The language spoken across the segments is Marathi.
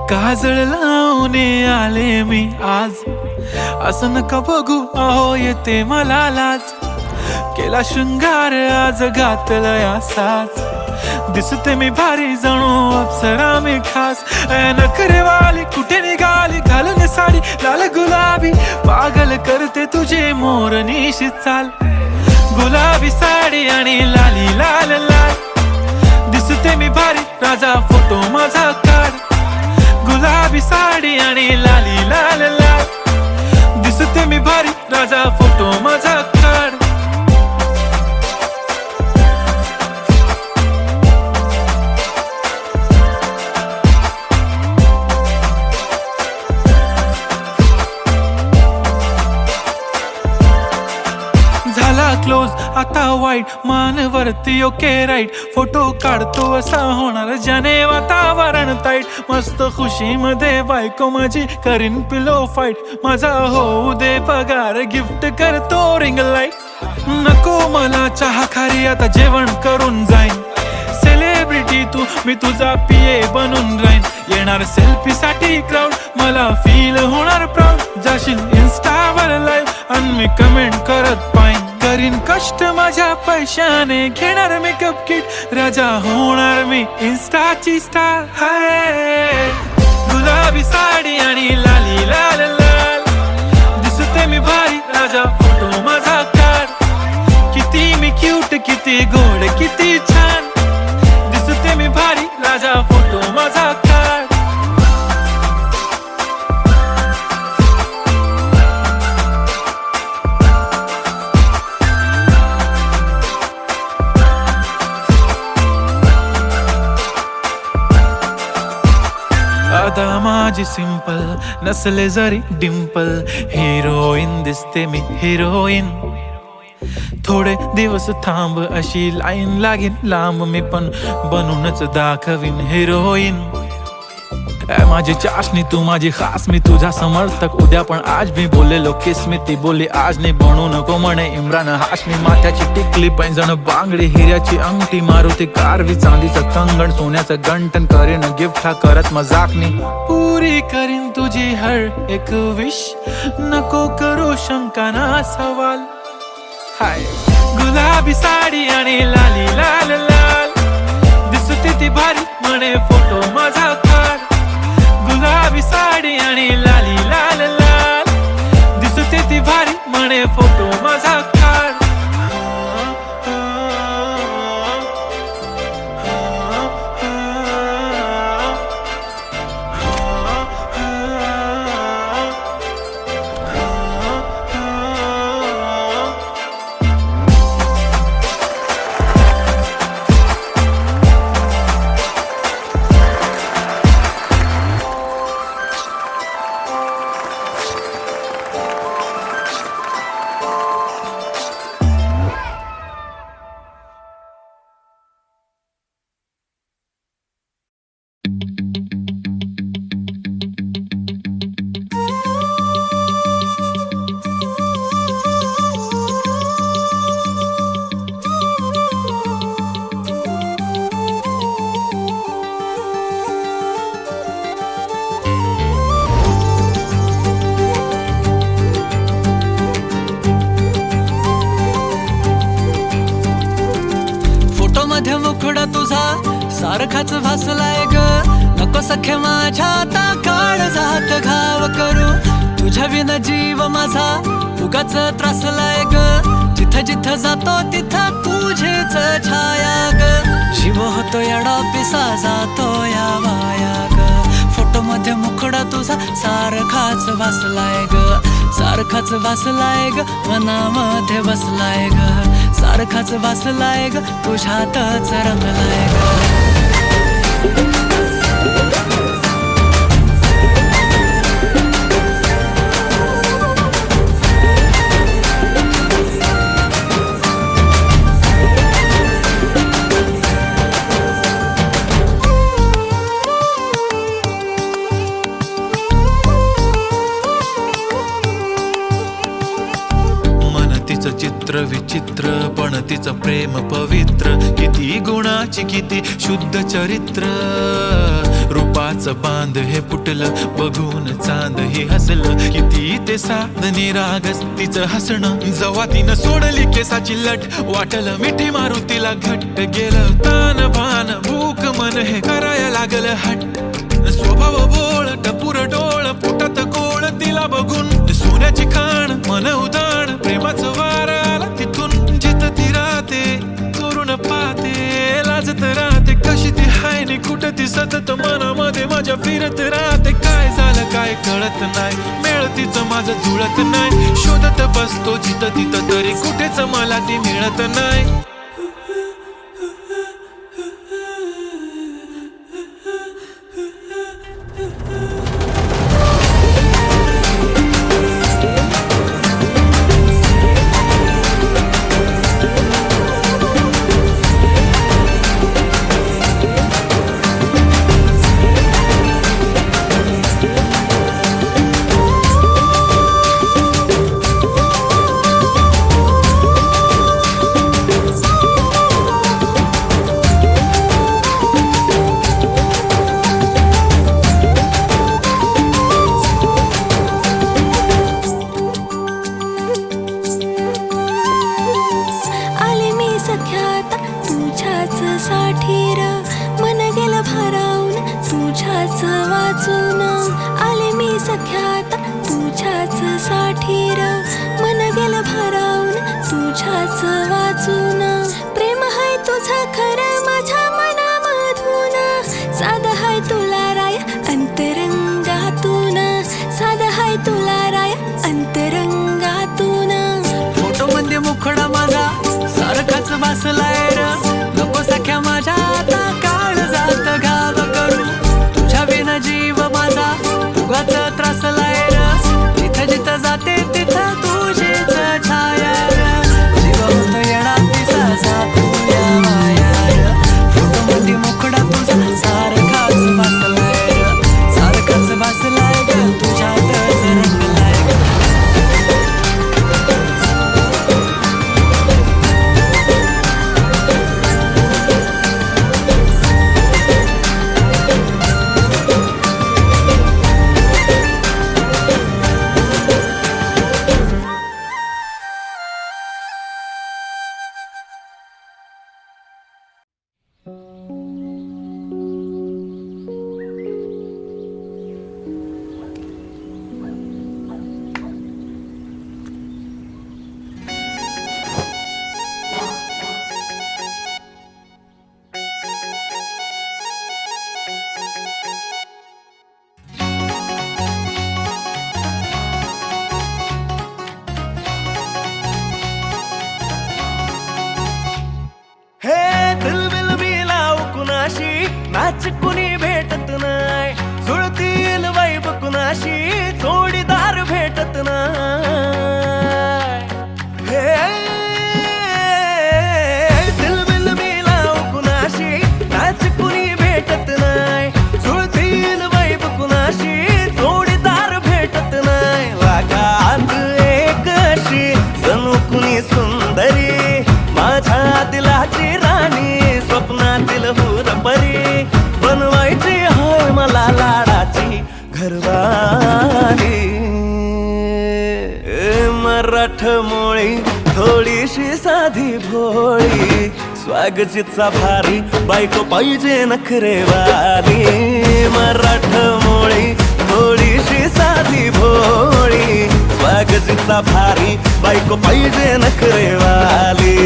काजळ लावून आले मी आज, असं नका बघू अहो येते मला लाज. केला शृंगार आज घातला साज, दिसते मी भारी जणू अप्सरा मी खास. नखरेवाली कुठे निघाली घालून साडी लाल गुलाबी, पागल करते तुझे मोरनीशी चाल. गुलाबी साडी आणि लाली लाल लाल, दिसते मी भारी राजा फोटो माझा काढ. गुलाबी साडी आणि लाली लाल लाल, दिसते मी भारी राजा फोटो माझा काढ. झाला क्लोज आता वाईट, मान वरती ओके राईट. फोटो काढतो असा होणार ज्याने वातावरण ताईट. मस्त खुशी मध्ये बायको माझी करीन पिलो फाईट. माझा होऊ दे पगार गिफ्ट करतो रिंग लाईट. नको मला चहा खारी आता जेवण करून जाईन. सेलिब्रिटी तू मी तुझा पिये बनून राहीन. येणार सेल्फी साठी क्राऊड मला फील होणार प्राऊड. जाशील इन्स्टावर लाईव्ह आणि मी कमेंट करत पाईन. करीन कष्ट माझ्या पैशाने घेणार मेकअप किट. राजा होणार मी इन्स्टाची स्टार. हाय गुलाबी साडी आणि लाली लाल लाल, दिसते मी भारी राजा फोटो माझा काढ. किती मी क्यूट किती गोड किती छान, दिसते मी भारी राजा फोटो माझा काढ. आता माझी सिंपल नसले जरी डिंपल, हिरोईन दिसते मी हिरोईन. थोडे दिवस थांब अशी लाईन लागेल लांब, मी पण बनूनच दाखवीन हिरोईन. माझी चाशनी तू माझी खास, मी तुझा समर्थक उद्या पण आज मी बोललेलो किस मी. ती बोलली आज नाही बनू नको म्हणे इम्रान हाशमी. माथ्याची टिकली पैंजण बांगडी हिऱ्याची अंगठी, मारुती कारवी चांदीचं कंगण सोन्याचं गंटन. करीन गिफ्ट हा करत मजाकनी, पुरी करीन तुझी हर एक विश. नको करू शंका ना सवाल. हाय गुलाबी साडी आणि लाली लाल लाल, दिसते ती भारी म्हणे फोटो माझा काढ. गुलाबी साडी आणि लाली लाल लाल, दिसते ती भारी म्हणे फोटो माझा काढ. मुखडा तुझा सारखाच भासलाय ग. नको सख्य माझ्या आता काळ जात घाव करू. तुझ्या विना जीव माझा उगाच त्रासलाय ग. जिथं जिथं जातो तिथं तुझीच छाया ग. जीव होतो येडा पिसा जातो या वाया ग. फोटो मध्ये मुखडा तुझा सारखाच भासलाय ग. सारखाच भासलाय ग, मनामध्ये बसलाय ग. सारखाच भासलाय ग, तुझ्यातच रंगलाय ग. चित्र विचित्र पण तिचं प्रेम पवित्र. किती गुणाची किती शुद्ध चरित्र, रूपाचं बांध हे फुटलं, बघून चांद हे हसलं. किती ते साधने रागस तिचं हसणं, जवा तिनं सोडली केसाची लट, वाटलं मिठी मारू तिला घट्ट. गेलं तान भान भूक मन हे करायला लागलं हट्ट. स्वभाव बोळ टपूर डोळ पोटात गोळ, तिला बघून सोन्याची खाण मन उदाण. प्रेमाचं वार आला तिथून, जिथं ती राहते करून पाहते, लाजत राहते कशी ती हाय नि कुठं ती सतत मनामध्ये माझ्या फिरत राहते. काय झालं काय कळत नाही, मेळ तिचं माझं जुळत नाही. शोधत बसतो जिथं तिथं तरी कुठेच मला ती मिळत नाही. प्रेम हाय तुझं खरं माझ्या मनामधून, साधं हाय तुला राय अंतरंगातून, साधं हाय तुला राय अंतरंगातून. फोटो मध्ये मुखडा माझा सारखाच बसलाय र, नको सख्या माझ्या आता काळ जात घाव करू. तुझ्या विना जीव माझा उगाच त्रासलाय र, जिथं जिथं जाते तिथं तुझीच छाया र. जीव होत येणार तिचा जातूया माया र, फोटो मध्ये मुखडा तुझा सारखाच बसलाय र, सारखाच बसलाय ग तुझ्यातच रंगलाय ग. मॅच कुणी भेटत नाय, जुळतील वाईब कुणाशी जोडीदार भेटत नाय. दिलबिल मिलाव कुणाशी मॅच कुणी भेटत नाय, जुळतील वाईब कुणाशी जोडीदार भेटत नाय. लागात एक अशी जणू कुणी सुंदरी, माझ्या दिलाची राणी स्वप्नातील हुरपरी, बनवायची हाय मला लाडाची घरवाली. मराठमोळी थोडीशी साधी भोळी, स्वागतीचा भारी बायको पाहिजे नखरेवाली. मराठमोळी थोडीशी साधी भोळी, स्वागतीचा भारी बायको पाहिजे नखरेवाली.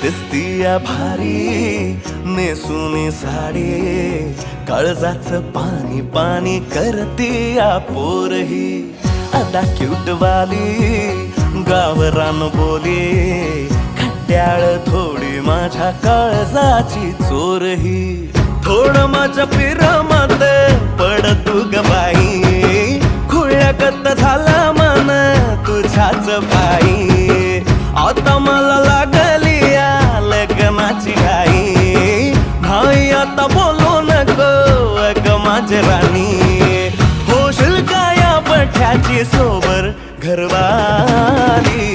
दिसतीया भारी नेसुनी साडी, काळजाचं पाणी पाणी करतीया पोरही. आता क्यूट वाली गावरान बोली, घड्याळ थोडी माझ्या काळजाची चोरही थोडं माझ्या पिरमत पड तू ग बाई खुळ्याकत झाला मन तुझ्याच पायी आता मला लागली या लग्नाची घाई भाई आता बोलू नको ग माझे राणी होशील का या पठ्याची सोबर घरवाली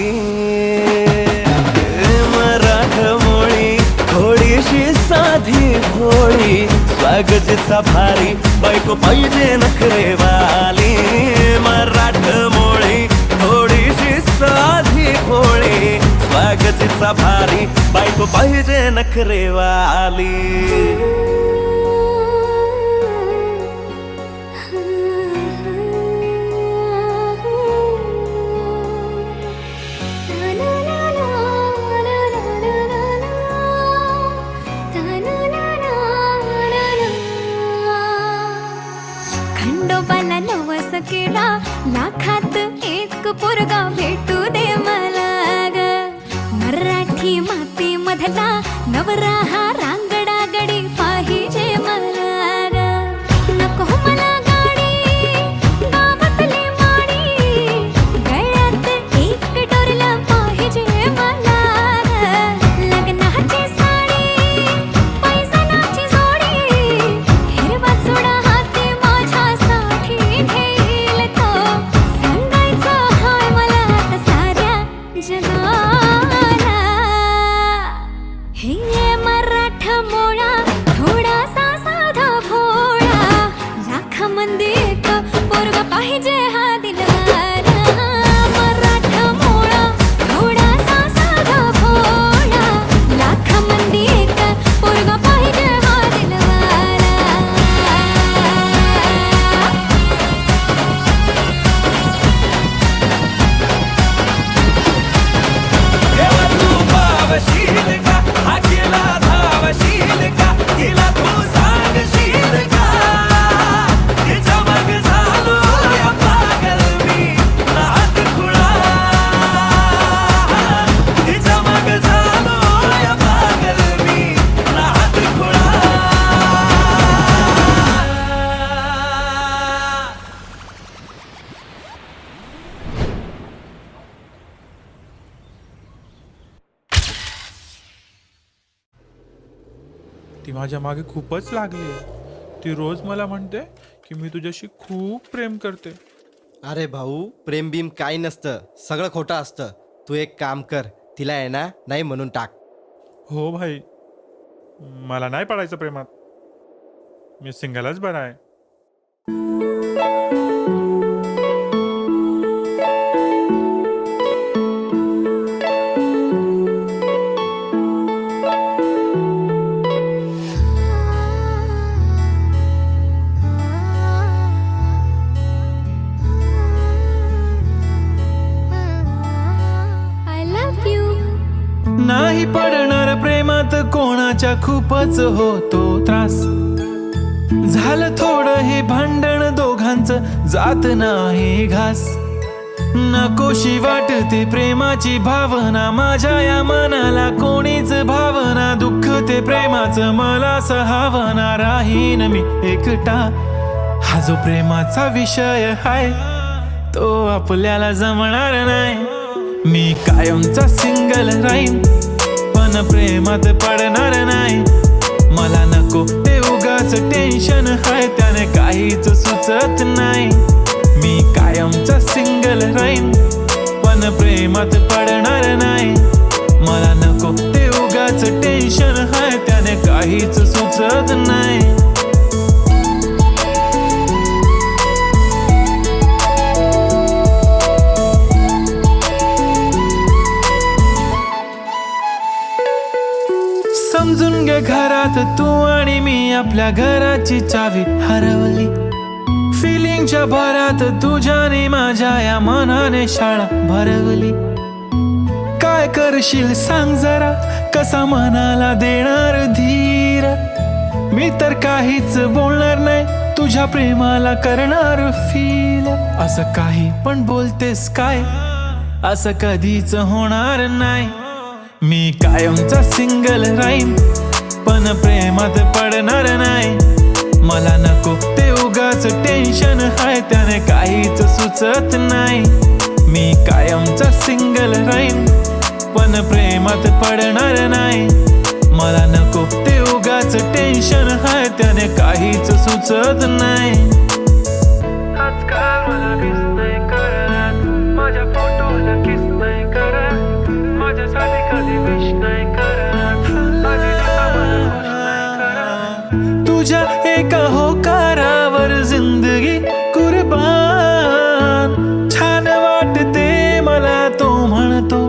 मराठमोळी थोडीशी साधी भोळी स्वागतीचा भारी बायको पाहिजे नखरेवाली मराठमोळी थोडीशी साधी भोळी स्वागतीचा भारी बायको पाहिजे नखरेवाली खंडोबाला नवस केला लाखात एक पोरगा भेटू दे मला ग मराठी माती मधला नवरा हा रांगडा गडी पाहिजे मला ग नको मला गाडी गावातली माडी गळ्यात एक डोरला पाहिजे मला ग लग्नाची साडी पैसनाची जोडी हिरवा चुडा हाती माझ्यासाठी घेईल तो सांगायचा हाय मला आता साऱ्या जगाला हे मराठा मोळा थोडासा साधा भोळा लाखामध्ये एक पोरगा पाहिजे हा दिलवाला मराठा मोळा थोडासा साधा भोळा लाखामध्ये एक पोरगा पाहिजे हा दिलवाला तेव्हा तू पावशील का हा केला धावशील का तिला तू सांगशील का तिच्या मग झालो या पागल मी नाद खुळा तिच्या मग झालो या पागल मी नाद खुळा ती माझ्या मागे खूपच लागली ती रोज मला म्हणते की मी तुझ्याशी खूप प्रेम करते. अरे भाऊ प्रेम बीम काही नसतं सगळं खोटं असतं. तू एक काम कर तिला आहे ना नाही म्हणून टाक. हो भाई मला नाही पडायचं प्रेमात मी सिंगलच बरा आहे. I love you. नाही पडणार प्रेमात कोणाच्या खूपच होतो त्रास झालं थोडं हे भांडण दोघांचं जात नाही घास नकोशी वाटते प्रेमाची भावना माझ्या या मनाला कोणीच भावना दुःख ते प्रेमाचं मला सहावना राहीन मी एकटा हा जो प्रेमाचा विषय आहे तो आपल्याला जमणार नाही. मी कायमचा सिंगल राहीन पण प्रेमात पडणार नाही. मला नको ते उगाच टेन्शन हाय त्याने काहीच सुचत नाही. मी कायमचा सिंगल राहीन पण प्रेमात पडणार नाही. मला नको ते उगाच टेन्शन हाय त्याने काहीच सुचत नाही. समजून घे घरात तू आणि मी आपल्या घराची चावी हरवली. फिलिंगच्या भरात तुझ्याने माझ्या या मनाने शाळा भरवली. काय करशील सांग जरा कसा मनाला देणार धीर. मी तर काहीच बोलणार नाही तुझ्या प्रेमाला करणार फील. असं काही पण बोलतेस काय असं कधीच होणार नाही. मी कायमचा सिंगल राहीन पण प्रेमात पडणार नाही. मला नको ते उगाच टेन्शन हाय त्याने काहीच सुचत नाही. मी कायमचा सिंगल राहीन पण प्रेमात पडणार नाही. मला नको ते उगाच टेन्शन हाय त्याने काहीच सुचत नाही. आजकाल मला मिस नाही करत, माझ्या फोटोला किस नाही करत, माझ्यासाठी कधी विश नाही करत, माझी दिशा मला खुश नाही करत. तुझ्या एका होकारावर जिंदगी कुर्बान. छान वाटते मला तो म्हणतो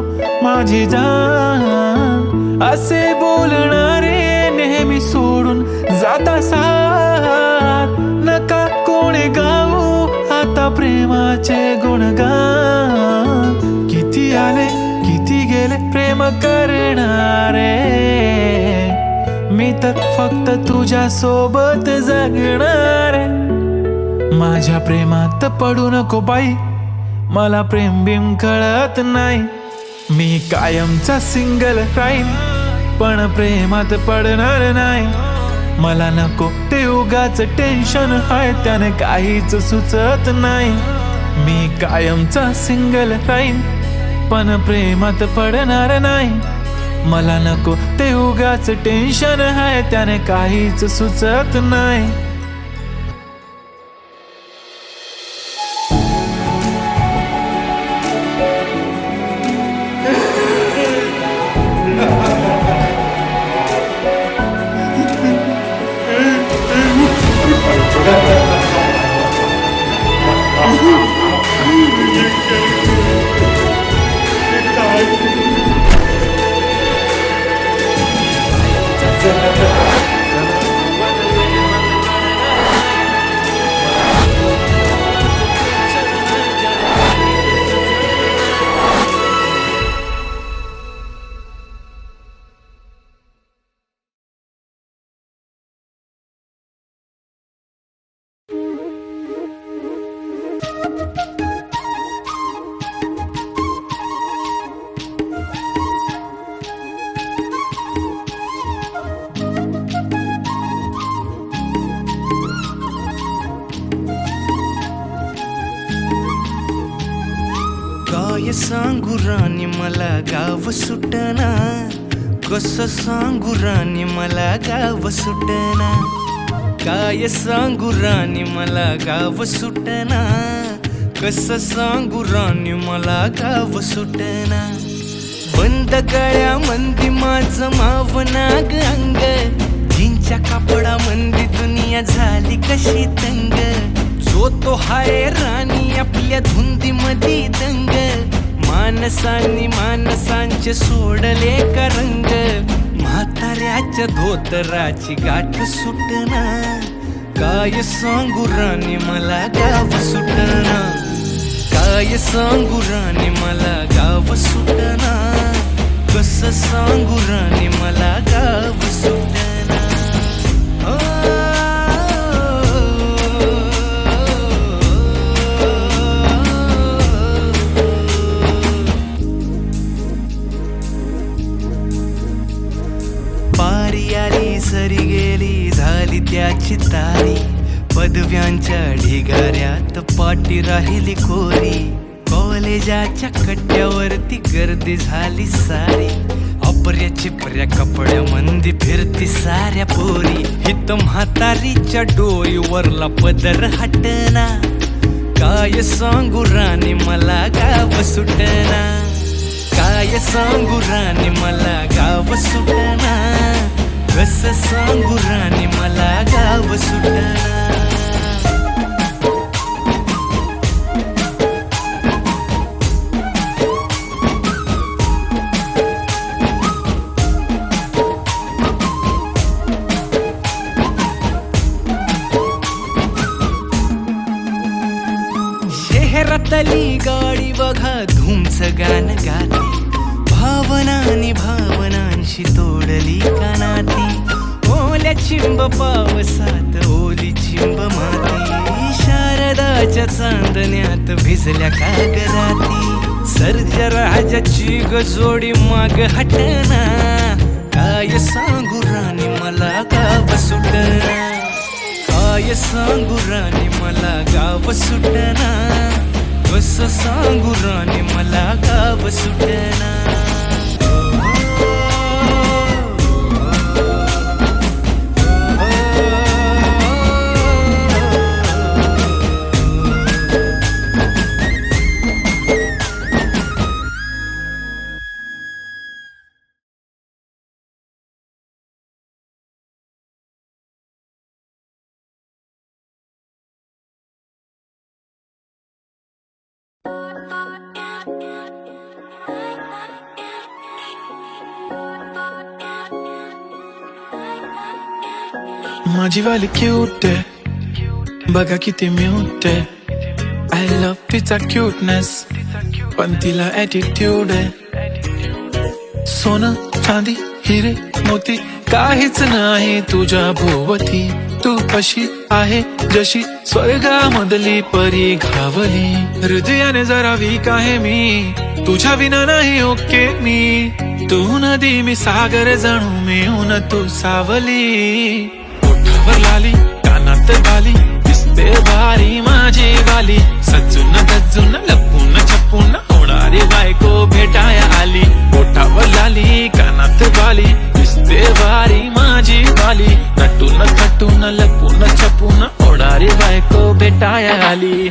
माझी जान. असे बोलणारे नेहमी सोडून जाता साथ. नका कोणी गाऊ आता प्रेमाचे गुणगान. किती आले किती गेले प्रेम करणारे, मी तर फक्त तुझ्या सोबत जगणारे. माझ्या प्रेमात पडू नको बाई, मला प्रेम बिम कळत नाही. मी कायमचा सिंगल राहीन पण प्रेमात पडणार नाही. मला नको ते उगाच टेन्शन हाय त्याने काहीच सुचत नाही. मी कायमचा सिंगल राहीन पण प्रेमात पडणार नाही. मला नको ते उगाच टेन्शन हाय त्याने काहीच सुचत नाही. काय सांगू राणी मला गाव सुटना, कसं सांगू राणी मला गाव सुटना. काय सांगू राणी मला गाव सुटना, कसं सांगू राणी मला गाव सुटना. बंद गळ्यामंदी माझं मावनाग अंग, जीनच्या कापडामंदी दुनिया झाली कशी तंग. जो तो हाय राणी आपल्या धुंदीमधी दंग, मानसांनी मानसांचे सोडले का रंग. म्हाताऱ्याच्या धोतराची गाठ सुटना, काय सांगू राणी मला गाव सुटना. काय सांगू राणी मला गाव सुटना, कसं सांगू राणी मला गाव सुटना. पारी आली सरी गेली झाली त्याची तारी, पदव्यांच्या ढिगाऱ्यात पाटी राहिली कोरी. कॉलेजाच्या कट्ट्यावरती गर्दी झाली सारी, अपर्या चिपऱ्या कपड्यामंदी फिरती साऱ्या पोरी. हित म्हातारीच्या डोईवरला पदर हटना, काय सांगू राणी मला गाव सुटना. काय सांगू राणी मला गाव सुटना, कसं सांगू राणी मला गाव सुटना. शहरातली गाडी बघा धूमचं गाणं गाती, भावनांनी भावनांशी तोडली कानाती. ओल्या चिंब पावसात ओली चिंब माती, शारदाच्या चांदण्यात भिजल्या कागदाती. सर्जा राजाची गजोडी माग हटना काय सांगू राणी मला गाव सुटना काय सांगू राणी मला गाव सुटना कसं सांगू राणी मला गाव सुटना माझी वाली क्यूट आहे बघा किती म्यूट आहे आय लव्ह तिचा क्यूटनेस पण तिला ॲटिट्यूड आहे सोनं चांदी हिरे मोती काहीच नाही तुझ्या भोवती तू अशी आहे जशी स्वर्गामधली परी घावली हृदयाने जरा वीक आहे मी तुझ्या विना नाही ओके मी तू नदी मी सागर जणू मिळून तू सावली ओठावर लाली कानात बाली दिसते भारी माझी वाली सजून गजून लपून छपून होणारी बायको भेटाया आली ओठावर लाली कानात बाली दिसते भारी माझी वाली नटून थटून लपून छपून होणारी बायको भेटाया आली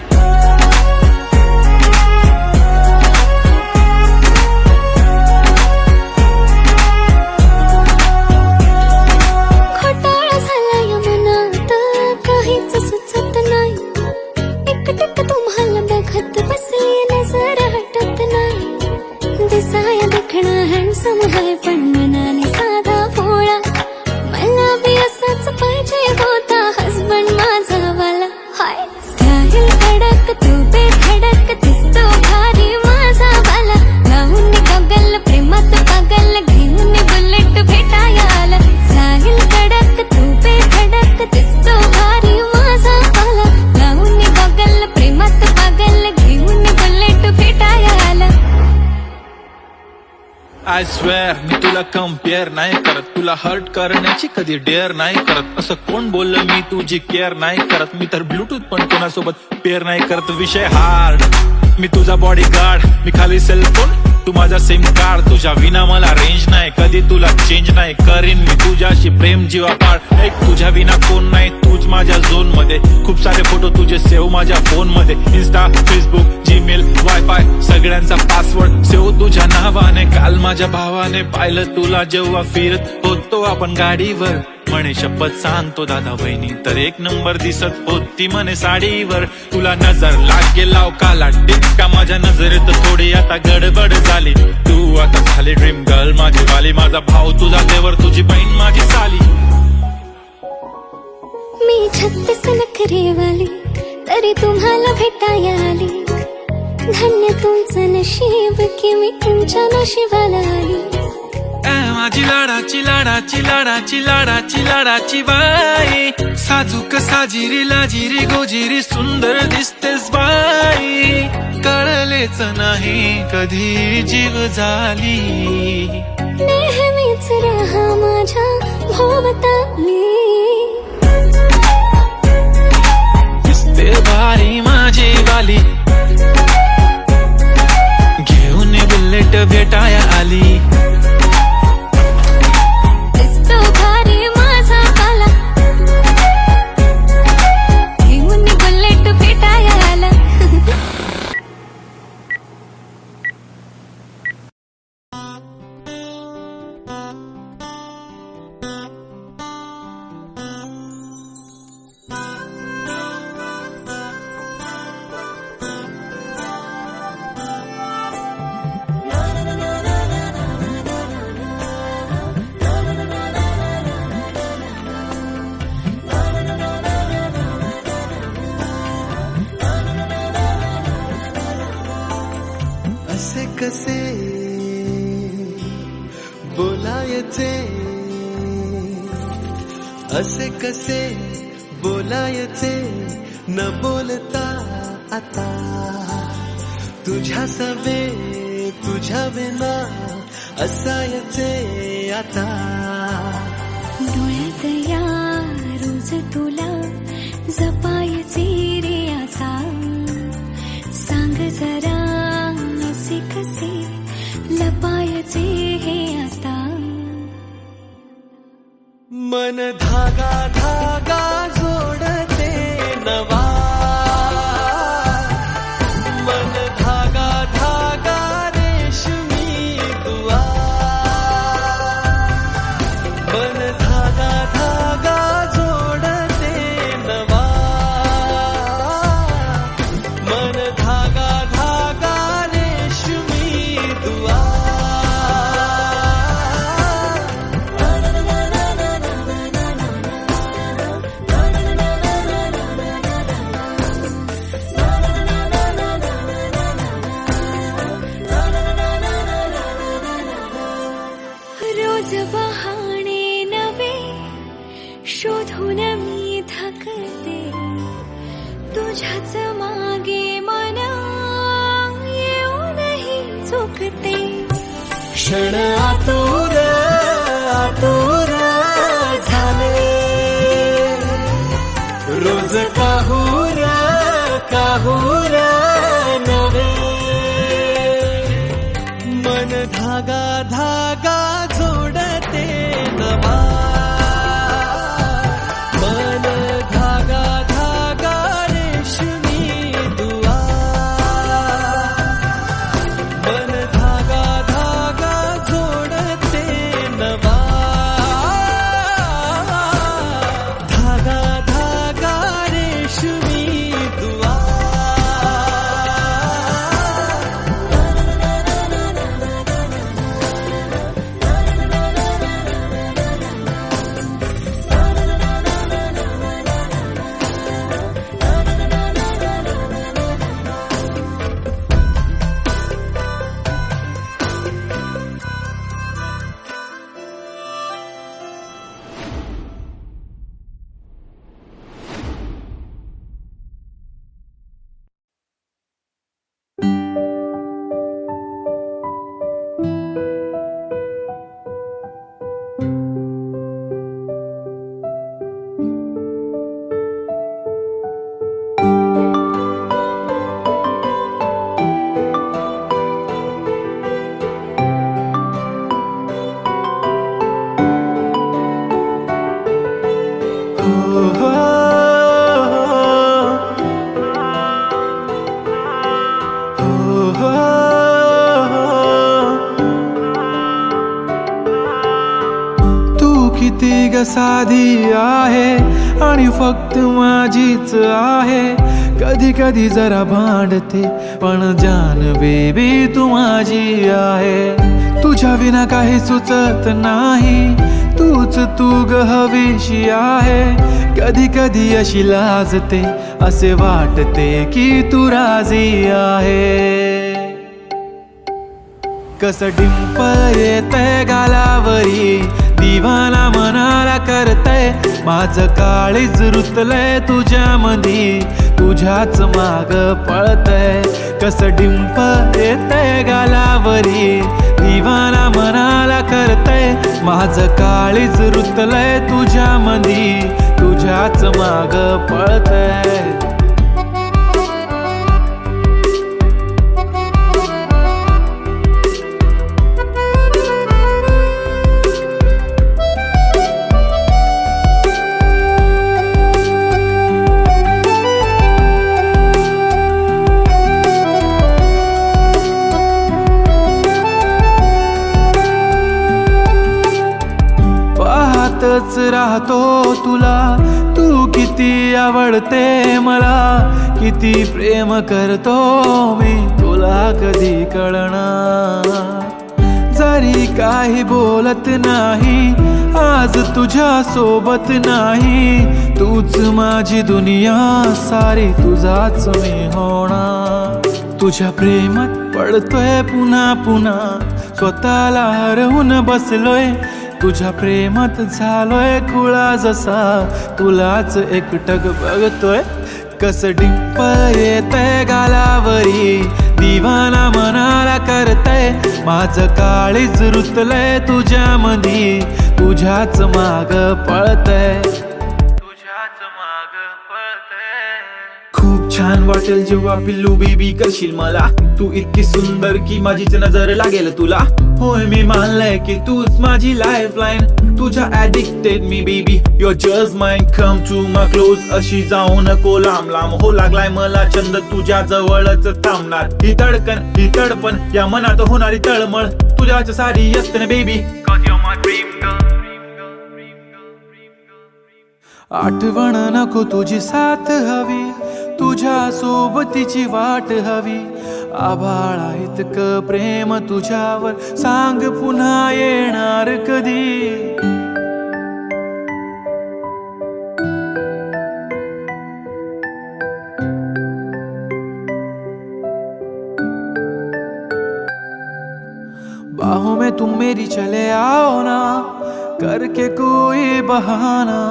हँडसम है पण मनाने साधा भोळा मला बी असाच पाहिजे होता हसबंड माझा वाला हाय स्टाईल कडक तू बेधडक दिसतो भारी माझा वाला लावून गगल प्रेमात पागल घेऊन बुलेट भेटाया आला स्टाईल कडक तू बेधडक दिसतो भारी माझा वाला लावून गगल प्रेमात पागल घेऊन बुलेट भेटाया आला आय स्वेअर मी तुला कम्पेअर नाही करत तुला हर्ट करण्याची कधी डेअर नाही करत असं कोण बोललं मी तुझी केअर नाही करत मी तर ब्लूटूथ पण कोणासोबत पेअर नाही करत विषय हार्ड मी तुझा बॉडी गार्ड मी खाली सेलफोन तू माझा सिम कार्ड तुझ्या विना मला रेंज नाही कधी तुला चेंज नाही करीन मी तुझ्याशी प्रेम जीवापाड एक तुझ्या विना कोण नाही तूच माझ्या झोन मध्ये खूप सारे फोटो तुझे सेव्ह माझ्या फोन मध्ये इन्स्टा फेसबुक जीमेल वायफाय सगळ्यांचा पासवर्ड सेव्ह तुझ्या नावाने काल माझ्या भावाने पाहिलं तुला जेव्हा फिरत होतो आपण गाडीवर म्हणे शपथ सांगतो दादा बहिणी तर एक नंबर दिसत होती म्हणे साडीवर तुला नजर लागे लाव काला टिक्का माझ्या नजरेत थोडी आता गडबड झाली तू आता झाली ड्रीम गर्ल माझी वाली माझा भाऊ तुझा देवर तुझी बहीण माझी साली मी 36 नखरेवाली तरी तुम्हाला भेटाया आली धन्य तुमचं नशीब की मी तुमच्या नशिबाला आली माझी लाडाची लाडाची लाडाची लाडाची लाडाची बाई साजूक साजिरी लाजिरी गोजिरी सुंदर दिसतेस बाई कळलेच नाही कधी जीव झाली नेहमीच राहा माझ्या भोवताली दिसते भारी माझी वाली घेऊन बुलेट भेटाया आली कसे बोलायचे असे कसे बोलायचे न बोलता आता तुझ्या सवे तुझ्या विना असायचे आता. डोळ्यात या रोज तुला जपायचे रे आता. सांग जरा असे कसे लपायचे हे आता. मन धागा धागा जोडते नवा. मन धागा धागा रेशमी दुआ. मन धागा धागा जोडते नवा. मन धागा धागा रेशमी दुआ. रोज बहाणे नवे शोधून मी थकते. तुझ्याच मागे मन येऊनही चुकते. क्षण आतुर आतुर झाले. रोज काहूर काहूर नवे. मन धागा धागा जोडते नवा. मन धागा धागा रेशमी दुआ. मन धागा धागा जोडते नवा. धागा धागा रेशमी दुआ. तू किती ग साधी आहे आणि फक्त माझीच आहे. कधी कधी जरा भांडते पण जान बेबी तू माझी आहे. तुझ्या विना काही सुचत नाही. तूच तू ग हवीशी आहे. कधी कधी अशी लाजते असे वाटते की तू राजी आहे. कस डिंपल येतय गालावरी दिवाना मनाला करतय. माझं काळीज रुतलंय तुझ्या मधी तुझ्याच माग पळतय. कस डिंपल येतय गालावरी दिवाना मनाला करतय. माझं काळीज रुतलंय तुझ्या मधी तुझ्याच माग पळतय. राहतो तुला तू किती आवडते मला. किती प्रेम करतो मी तुला कधी कळणार. जरी काही बोलत नाही आज तुझ्या सोबत नाही. तूच माझी दुनिया सारी तुझाच मी होणार. तुझ्या प्रेमात पडतोय पुन्हा पुन्हा स्वतःला हरवून बसलोय. तुझ्या प्रेमात झालोय खुळा जसा तुलाच एकटक बघतोय. कस डिंपल येतय गालावरी दिवाना मनाला करतय माझं काळीज रुतलंय तुझ्यामधी तुझ्याच माग पळतय खूप छान वाटेल जेव्हा पिल्लू बेबी करशील मला तू इतकी सुंदर की माझीच नजर लागेल तुला होय मी मानलंय की तूच माझी लाईफलाईन तुझ्या ऍडिक्टेड मी baby your just mind come to my close अशी जाऊ नको लांब लांब हो लागलाय मला छंद तुझ्या जवळच थांबणार ही धडकन ही तडपण या मनात होणारी तळमळ तुझ्याच सारी असते ना बेबी आठवण नको तुझी साथ हवी तुझ्या सोबतीची वाट हवी आभाळा इतकं प्रेम तुझ्यावर सांग पुन्हा येणार कधी बाहों में तुम मेरी चले आओ ना करके कोई बहाना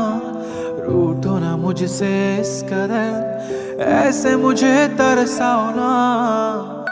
रूठो ना मुझसे इस कदर ऐसे मुझे तरसाओ ना